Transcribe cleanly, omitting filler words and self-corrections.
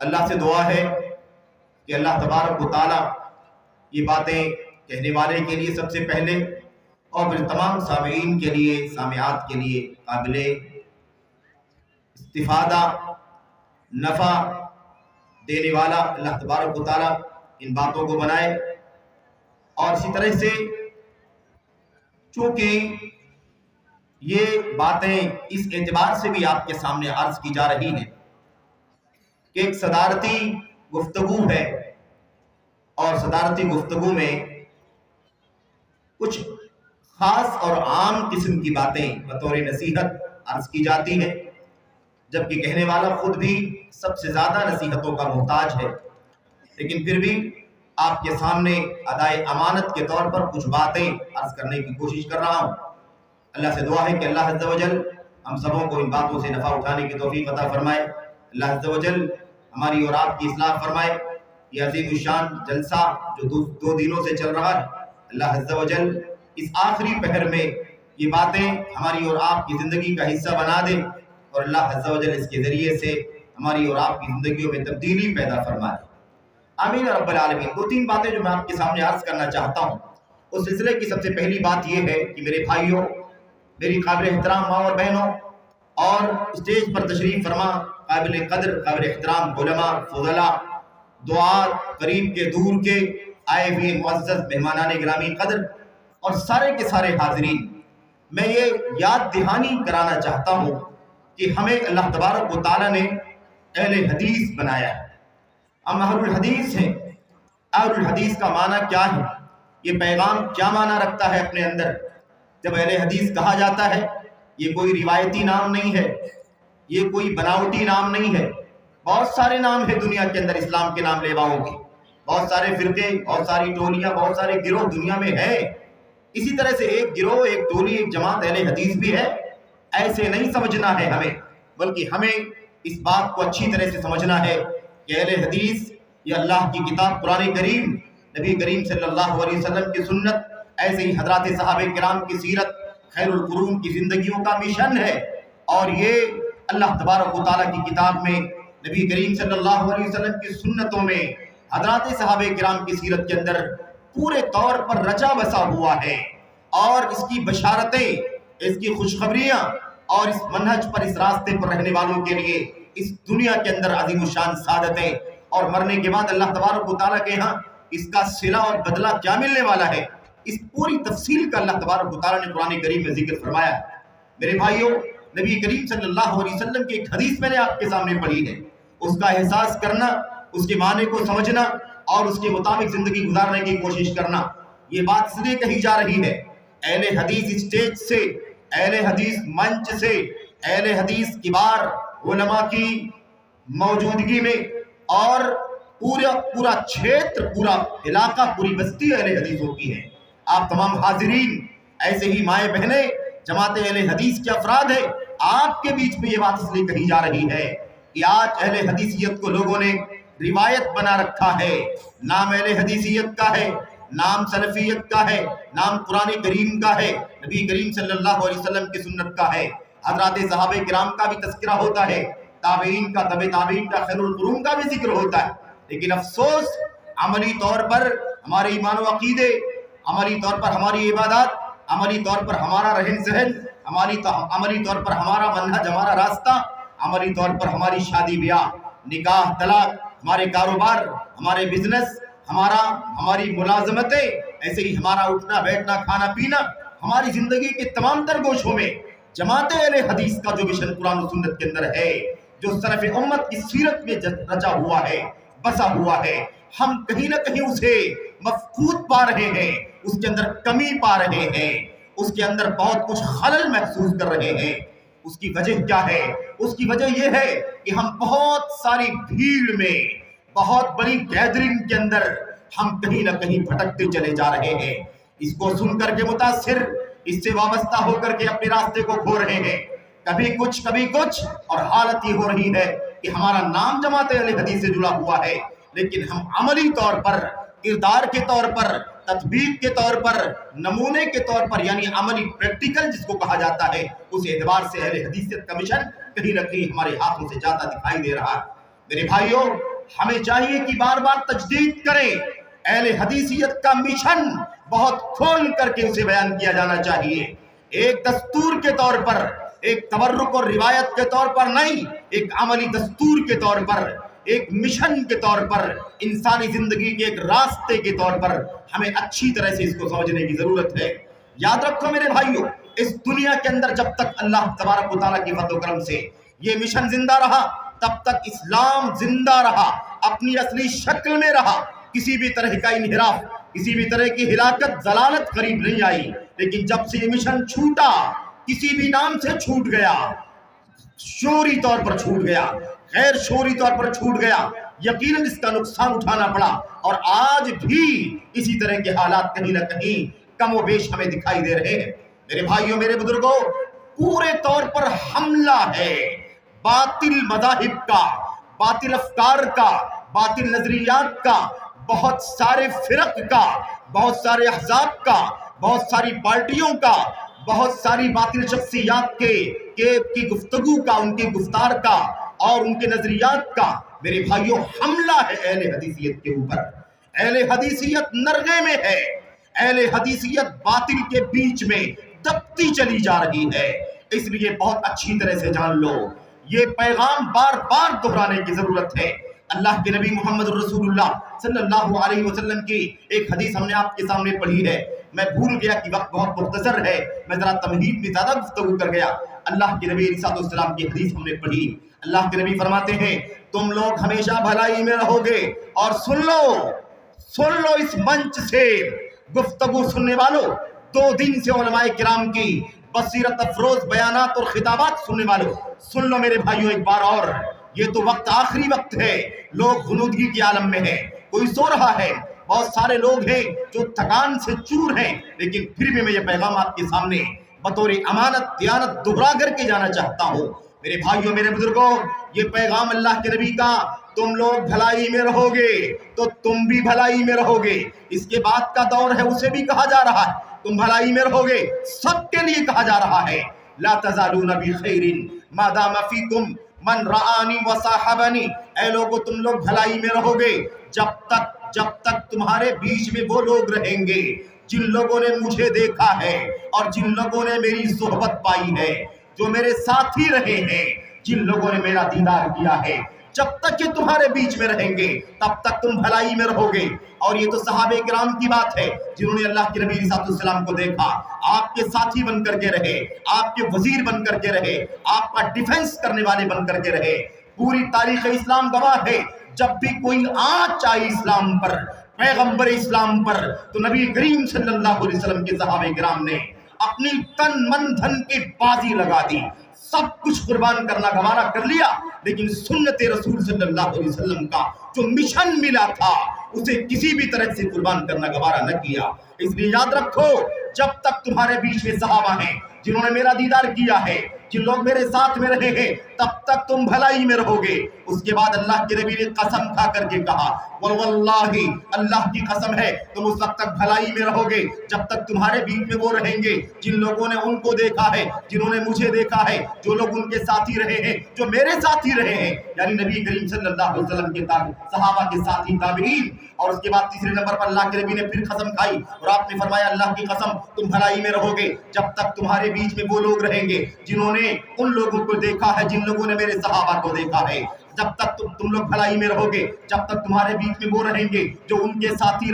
اللہ سے دعا ہے کہ اللہ تبارک و تعالی یہ باتیں کہنے والے کے لیے سب سے پہلے اور پھر تمام سامعین کے لیے، سامعات کے لیے قابل استفادہ نفع دینے والا اللہ تبارک و تعالی ان باتوں کو بنائے۔ اور اسی طرح سے چونکہ یہ باتیں اس اعتبار سے بھی آپ کے سامنے عرض کی جا رہی ہیں کہ ایک صدارتی گفتگو ہے، اور صدارتی گفتگو میں کچھ خاص اور عام قسم کی باتیں بطور نصیحت عرض کی جاتی ہے، جبکہ کہنے والا خود بھی سب سے زیادہ نصیحتوں کا محتاج ہے، لیکن پھر بھی آپ کے سامنے ادائے امانت کے طور پر کچھ باتیں عرض کرنے کی کوشش کر رہا ہوں۔ اللہ سے دعا ہے کہ اللہ عز و جل ہم سبوں کو ان باتوں سے نفع اٹھانے کی توفیق عطا فرمائے۔ اللہ عز و جل ہماری اور آپ کی اصلاح فرمائے۔ یہ عظیم الشان جلسہ جو دو دنوں سے چل رہا ہے، اللہ عز و جل اس آخری پہر میں یہ باتیں ہماری اور آپ کی زندگی کا حصہ بنا دے، اور اللہ عز و جل اس کے ذریعے سے ہماری اور آپ کی زندگیوں میں تبدیلی پیدا فرمائے۔ آمین رب العالمین۔ دو تین باتیں جو میں آپ کے سامنے عرض کرنا چاہتا ہوں۔ اس سلسلے کی سب سے پہلی بات یہ ہے کہ میرے بھائیوں، میری قابل احترام ماں اور بہنوں، اور اسٹیج پر تشریف فرما قابل قدر قابل احترام علماء، فضلاء، دعات، قریب کے دور کے آئے ہوئے معزز مہمانان گرامی قدر اور سارے کے سارے حاضرین، میں یہ یاد دہانی کرانا چاہتا ہوں کہ ہمیں اللہ تبارک و تعالیٰ نے اہل حدیث بنایا ہے۔ ہم اہل الحدیث ہیں۔ اہل الحدیث کا معنی کیا ہے؟ یہ پیغام کیا معنی رکھتا ہے اپنے اندر؟ جب اہل حدیث کہا جاتا ہے، یہ کوئی روایتی نام نہیں ہے، یہ کوئی بناوٹی نام نہیں ہے۔ بہت سارے نام ہیں دنیا کے اندر اسلام کے نام لیواؤں کے، بہت سارے فرقے، بہت ساری ٹولیاں، بہت سارے گروہ دنیا میں ہیں۔ اسی طرح سے ایک گروہ، ایک ٹولی، ایک جماعت اہل حدیث بھی ہے۔ ایسے نہیں سمجھنا ہے ہمیں، بلکہ ہمیں اس بات کو اچھی طرح سے سمجھنا ہے کہ اہل حدیث یہ اللہ کی کتاب قرآن کریم، نبی کریم صلی اللہ علیہ وسلم کی سنت، ایسے ہی حضرات صحابہ کرام کی سیرت، خیر القرون کی زندگیوں کا مشن ہے۔ اور یہ اللہ تبارک و تعالیٰ کی کتاب میں، نبی کریم صلی اللہ علیہ وسلم کی سنتوں میں، حضرات صحابہ کرام کی سیرت کے اندر پورے طور پر رچا بسا ہوا ہے۔ اور اس کی بشارتیں، اس کی خوشخبریاں، اور اس منہج پر، اس راستے پر رہنے والوں کے لیے اس دنیا کے اندر عظیم الشان سعادتیں، اور مرنے کے بعد اللہ تبارک و تعالیٰ کے ہاں اس کا صلہ اور بدلہ کیا ملنے والا ہے، اس پوری تفصیل کا اللہ تبارک و تعالیٰ نے قرآن کریم میں ذکر فرمایا ہے۔ میرے بھائیوں، نبی کریم صلی اللہ علیہ وسلم کی ایک حدیث میں نے آپ کے سامنے پڑھی ہے، اس کا احساس کرنا، اس کے معنی کو سمجھنا اور اس کے مطابق زندگی گزارنے کی کوشش کرنا، یہ بات اس لیے کہی جا رہی ہے اہل حدیث اسٹیج سے، اہل حدیث منچ سے، اہل حدیث کبار علماء کی موجودگی میں، اور پورا چھیتر، پورا علاقہ، پوری بستی اہل حدیثوں کی ہے۔ آپ تمام حاضرین، ایسے ہی مائیں بہنیں، جماعت اہل حدیث کے افراد ہیں، آپ کے بیچ میں یہ بات اس لیے کہی جا رہی ہے کہ آج اہل حدیثیت کو لوگوں نے روایت بنا رکھا ہے۔ نام اہل حدیثیت کا ہے، نام سلفیت کا ہے، نام قرآن کریم کا ہے، نبی کریم صلی اللہ علیہ وسلم کی سنت کا ہے، حضرات صحابہ کرام کا بھی تذکرہ ہوتا ہے، تابعین کا، تبع تابعین کا، خیر القرون کا بھی ذکر ہوتا ہے، لیکن افسوس عملی طور پر ہمارے ایمان و عقیدے، عملی طور پر ہماری عبادات، عملی طور پر ہمارا رہن سہن، عملی طور پر ہمارا منہج، ہمارا راستہ، عملی طور پر ہماری شادی بیاہ، نکاح، طلاق، ہمارے کاروبار، ہمارے بزنس، ہماری ملازمتیں، ایسے ہی ہمارا اٹھنا بیٹھنا، کھانا پینا، ہماری زندگی کے تمام تر گوشوں میں جماعت اہل حدیث کا جو مشن قرآن و سنت کے اندر ہے، جو سلف امت کی سیرت میں رچا ہوا ہے، بسا ہوا ہے، ہم کہیں نہ کہیں اسے مفقود پا رہے ہیں، اس کے اندر کمی پا رہے ہیں، اس کے اندر بہت کچھ خلل محسوس کر رہے ہیں۔ اس کی وجہ کیا ہے؟ اس کی وجہ یہ ہے کہ ہم بہت ساری بھیڑ میں، بہت بڑی گیدرنگ کے اندر ہم کہیں نہ کہیں بھٹکتے چلے جا رہے ہیں۔ اس کو سن کر کے متاثر، اس سے وابستہ ہو کر کے اپنے راستے کو کھو رہے ہیں، کبھی کچھ، اور حالت یہ ہو رہی ہے کہ ہمارا نام جماعت اہل حدیث سے جڑا ہوا ہے، لیکن ہم عملی طور پر، کردار کے طور پر، تطبیق کے طور پر، نمونے کے طور پر، یعنی عملی پریکٹیکل جس کو کہا جاتا ہے، اس اعتبار سے اہل حدیثیت کا مشن کہیں نہ کہیں ہمارے ہاتھوں سے جاتا دکھائی دے رہا ہے۔ میرے بھائیوں، ہمیں چاہیے کہ بار بار تجدید کریں. اہل حدیثیت کا مشن بہت کھول کر کے اسے بیان کیا جانا چاہیے. ایک دستور کے طور پر، ایک تبرک اور روایت کے طور پر نہیں، ایک عملی دستور کے طور پر، ایک مشن کے طور پر، انسانی زندگی کے ایک راستے کے طور پر ہمیں اچھی طرح سے اس کو سمجھنے کی ضرورت ہے. یاد رکھو میرے بھائیوں، اس دنیا کے اندر جب تک اللہ تبارک و تعالیٰ کی فضل و کرم سے یہ مشن زندہ رہا، تب تک اسلام زندہ رہا، اپنی اصلی شکل میں رہا. کسی بھی طرح کا انحراف، کسی بھی طرح کی ہلاکت، ضلالت قریب نہیں آئی. لیکن جب سے یہ مشن چھوٹا، کسی بھی نام سے چھوٹ گیا، شعوری طور پر چھوٹ گیا، غیر شعوری طور پر چھوٹ گیا، یقیناً اس کا نقصان اٹھانا پڑا. اور آج بھی اسی طرح کے حالات کہیں نہ کہیں کم و بیش ہمیں دکھائی دے رہے ہیں. میرے بھائیوں، میرے بزرگوں، پورے طور پر حملہ ہے باطل مذاہب کا، باطل افکار کا، باطل نظریات کا، بہت سارے فرق کا، بہت سارے احزاب کا، بہت ساری پارٹیوں کا، بہت ساری باطل شخصیات کی گفتگو کا، ان کی گفتار کا اور ان کے نظریات کا. میرے بھائیوں، حملہ ہے اہل حدیثیت کے اوپر. اہل حدیثیت نرغے میں ہے، اہل حدیثیت باطل کے بیچ میں دبتی چلی جا رہی ہے. اس لیے بہت اچھی طرح سے جان لو، یہ پیغام بار بار دہرانے کی ضرورت ہے. اللہ کے نبی محمد رسول اللہ صلی اللہ علیہ وسلم کی ایک حدیث ہم نے آپ کے سامنے پڑھی ہے. میں بھول گیا کہ وقت بہت مختصر ہے، میں ذرا تمہید میں زیادہ گفتگو کر گیا. اللہ کے نبی علیہ السلام کی حدیث ہم نے پڑھی. اللہ کے نبی فرماتے ہیں، تم لوگ ہمیشہ بھلائی میں رہو گے. اور سن لو اس منچ سے گفتگو سننے والوں، 2 دن سے علماء کرام کی بصیرت افروز بیانات اور خطابات سننے والوں، سن لو میرے بھائیوں ایک بار اور. یہ تو وقت آخری وقت ہے، لوگ غنودگی کے عالم میں ہیں، کوئی سو رہا ہے، بہت سارے لوگ ہیں جو تھکان سے چور ہیں. لیکن پھر بھی میں یہ پیغام آپ کے سامنے بطور امانت دیانت دہرا کر کے جانا چاہتا ہوں. میرے بھائیوں، میرے بزرگوں، یہ پیغام اللہ کے نبی کا، تم لوگ بھلائی میں رہو گے تو تم بھی بھلائی میں رہو گے. اس کے بعد کا دور ہے، اسے بھی کہا جا رہا ہے تم بھلائی میں رہو گے. سب کے لیے کہا جا رہا ہے، لا تزالون بخیر ما دام فیکم من رآنی وصاحبنی. اے لوگو، تم لوگ بھلائی میں رہو گے جب تک تمہارے بیچ میں وہ لوگ رہیں گے جن لوگوں نے مجھے دیکھا ہے اور جن لوگوں نے میری صحبت پائی ہے، جو میرے ساتھی رہے ہیں، جن لوگوں نے میرا دیدار کیا ہے. جب تک یہ تمہارے بیچ میں رہیں گے تب تک تم بھلائی میں رہو گے. اور یہ تو صحابہ کرام کی بات ہے جنہوں نے اللہ کے نبی علیہ السلام کو دیکھا، آپ کے ساتھی بن کر کے رہے، آپ کے وزیر بن کر کے رہے، آپ کا ڈیفنس کرنے والے بن کر کے رہے. پوری تاریخ اسلام گواہ ہے، جب بھی کوئی آنچ آئی اسلام پر، پیغمبر اسلام پر، تو نبی کریم صلی اللہ علیہ وسلم کے صحابہ کرام نے اپنی تن من دھن کی بازی لگا دی، سب کچھ قربان کرنا گوارا کر لیا. لیکن سنت رسول صلی اللہ علیہ وسلم کا جو مشن ملا تھا اسے کسی بھی طرح سے قربان کرنا گوارا نہ کیا. اس لیے یاد رکھو، جب تک تمہارے بیچ میں صحابہ ہیں جنہوں نے میرا دیدار کیا ہے، جن لوگ میرے ساتھ میں رہے ہیں، تب تک تم بھلائی میں رہو گے. اس کے بعد اللہ کے نبی نے قسم کھا کر کے کہا، واللہ، اللہ کی قسم ہے، تم اس وقت تک بھلائی میں رہو گے جب تک تمہارے بیچ میں وہ رہیں گے جن لوگوں نے ان کو دیکھا ہے، جنہوں نے مجھے دیکھا ہے، جو لوگ ان کے ساتھی رہے ہیں، جو میرے ساتھی رہے ہیں. یعنی نبی کریم صلی اللہ علیہ وسلم کے صحابہ کے ساتھی تابعین. اور اس کے بعد تیسرے نمبر پر اللہ کے نبی نے پھر قسم کھائی اور آپ نے فرمایا، اللہ کی قسم، تم بھلائی میں رہو گے جب تک تمہارے بیچ میں وہ لوگ رہیں گے جنہوں نے ان لوگوں کو دیکھا ہے، جن لوگوں نے میرے صحابہ کو دیکھا ہے. جب تک تم لوگ بھلائی میں رہو گے جب تک تمہارے بیچ میں وہ رہیں گے جو ان کے ساتھی